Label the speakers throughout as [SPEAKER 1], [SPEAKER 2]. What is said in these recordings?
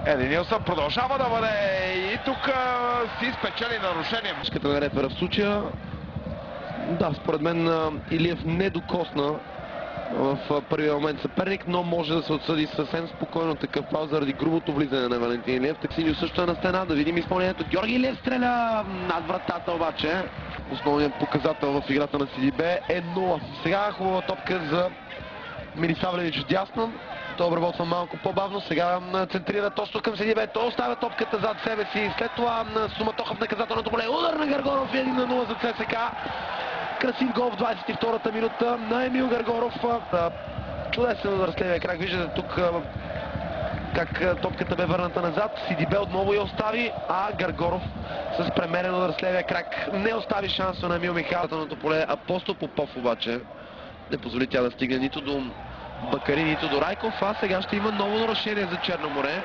[SPEAKER 1] Еди Нилсън продължава да бъде и тук си спечели нарушение.
[SPEAKER 2] Искате на рефера в случая. Да, според мен Илиев не докосна в първия момент съперник, но може да се отсъди съвсем спокойно такъв фал заради грубото влизане на Валентин Илиев. Таксиньо също е на стена, да видим изпълнението. Георги Илиев стреля над вратата обаче. Основният показател в играта на Сидибе е 0. Сега хубава топка за Мирисавлевич дясно. Той обработва малко по-бавно, сега центрира точно към Сидибе. Той оставя топката зад себе си. След това суматоха в наказателното поле. Удар на Гаргоров и 1-0 за ЦСК. Красив гол в 22-та минута на Емил Гаргоров. Чудесен удар с левия крак. Виждате тук как топката бе върната назад. Сидибе отново я остави, а Гаргоров с премерен удар с левия крак не остави шанса на Емил Михайловото поле. Апостол Попов обаче не позволи тя да стигне нито до Бакари, нито до Райков, а сега ще има ново нарушение за Черно море.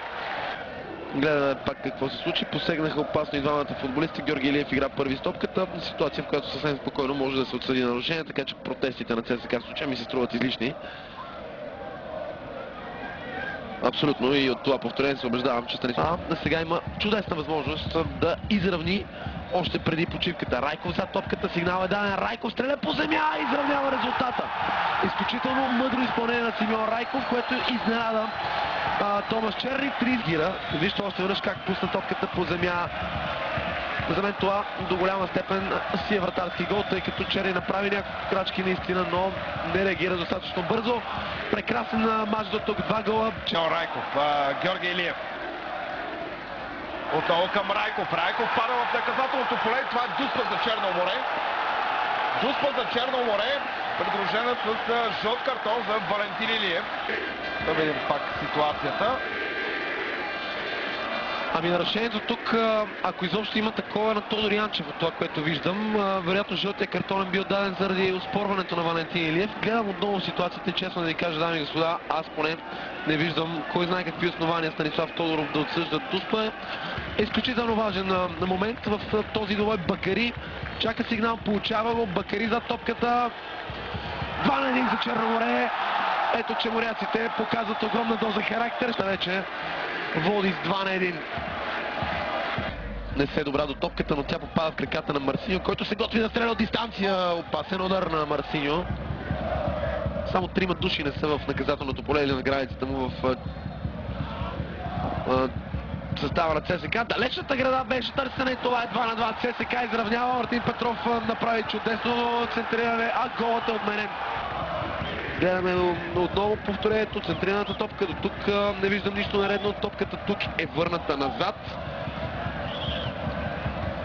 [SPEAKER 2] Гледаме пак какво се случи. Посегнаха опасно и двамата футболисти. Георги Илиев игра първи с топката. Ситуация, в която съвсем спокойно може да се отсъди нарушение, така че протестите на ЦСКА в случая ми се струват излишни. Абсолютно, и от това повторение се убеждавам, че сега има чудесна възможност да изравни още преди почивката. Райков за топката, сигнал е даден. Райков стреля по земя и изравнява резултата. Изключително мъдро изпълнение на Симеон Райков, което изненада Томас Черни. 3 гира. Вижте още веднъж как пусна топката по земя. За мен това до голяма степен си е вратарски гол, тъй като Черни направи няколко крачки наистина, но не реагира достатъчно бързо. Прекрасен мач до тук, 2 гола.
[SPEAKER 1] Райков, Георги Илиев. Отново към Райков. Райков пада в наказателното поле. Това е дуспа за Черно море. Дуспа за Черно море, придружена с жълт картон за Валентин Илиев. Да видим пак ситуацията.
[SPEAKER 2] Ами нарушението тук, ако изобщо има такова на Тодор Янчев, от това, което виждам, вероятно жълтия картон е бил даден заради оспорването на Валентин Илиев. Гледам отново ситуацията и честно да ви кажа, дами и господа, аз поне не виждам кой знае какви основания Станислав Тодоров да отсъжда дуспа. Е изключително важен на момент в този двубой. Бакари чака сигнал, получава го. Бакари за топката. 2-1 за Черно море. Ето, че моряците показват огромна доза характер. Ще вече води с 2-1. Не се добра до топката, но тя попада в краката на Марсиньо, който се готви да стреля от дистанция. Опасен удар на Марсиньо. Само 3 души не са в наказателното поле или на границата му в състава на ЦСКА. Далечната града беше търсена и това е 2-2. ЦСКА изравнява. Мартин Петров направи чудесно центриране, а голът е отменен. Гледаме отново повторението, центрираната топка. До тук не виждам нищо наредно. Топката тук е върната назад.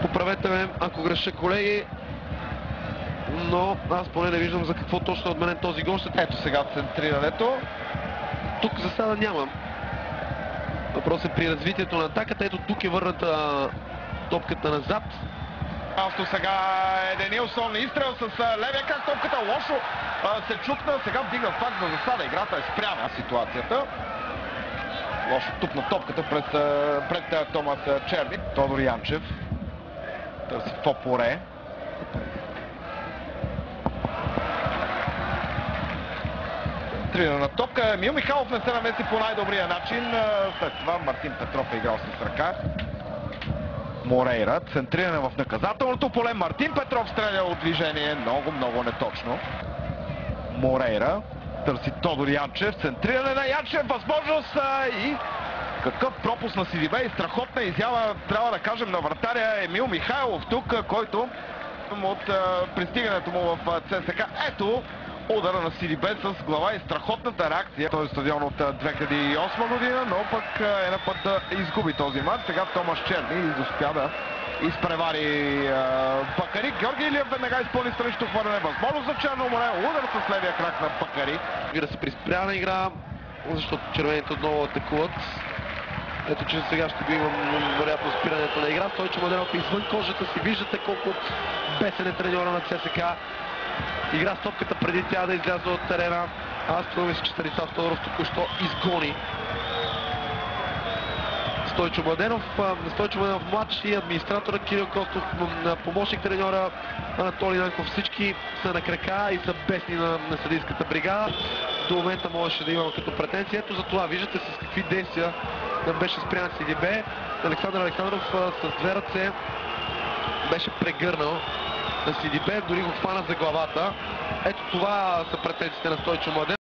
[SPEAKER 2] Поправете ме, ако греша, колеги. Но аз поне не виждам за какво точно е отменен този гол.
[SPEAKER 1] Ето сега центрирането.
[SPEAKER 2] Тук за сега нямам. Въпрос е при развитието на атаката. Ето тук е върната топката назад.
[SPEAKER 1] Авто сега е Денилсон. Изстрел с левия крак, топката лошо се чукна. Сега вдигна факт за засада. Играта е спряна ситуацията. Лошо тупна топката пред Томас Черни. Тодор Янчев търси Фопоре. Тринана топка. Емил Михайлов не се намеси по най-добрия начин. След това Мартин Петров е играл с ръка. Морейра. Центриране в наказателното поле. Мартин Петров стреля от движение. Много неточно. Морейра. Търси Тодор Янчев. Центриране на Янчев. Възможност и какъв пропуск на Сидибе и страхотна изява, трябва да кажем, на вратаря Емил Михайлов тук, който от пристигането му в ЦСКА. Ето удара на Сидибе с глава и страхотната реакция. Той е стадион от 2008 година, но пък е на път да изгуби този мач. Сега Томас Черни успя да изпревари Бакари. Георги Илиев веднага изпълни странично хвърляне. Възможност за Черно море. Удар с левия крак на Бакари.
[SPEAKER 2] Да се приспряна игра, защото червените отново атакуват. Ето, че сега ще го има вероятно спирането на игра. Стойчо Младенов извън кожата си. Виждате колко бесен е треньора на ЦСКА. Игра с топката преди тя да изляза от терена. Аз това мисля, че Станислав Тодоров току-що изгони Стойчо Младенов. Стойчо Младенов младши и администратора Кирил Костов, помощник треньора Анатолий Нанков. Всички са на крака и са бесни на съдийската бригада. До момента можеше да имам като претенция. Ето за това виждате с какви действия беше спрян Сидибе. Александър Александров с две ръце беше прегърнал на Сидибе, дори го хвана за главата. Ето това са претенциите на Стойчо Младенов.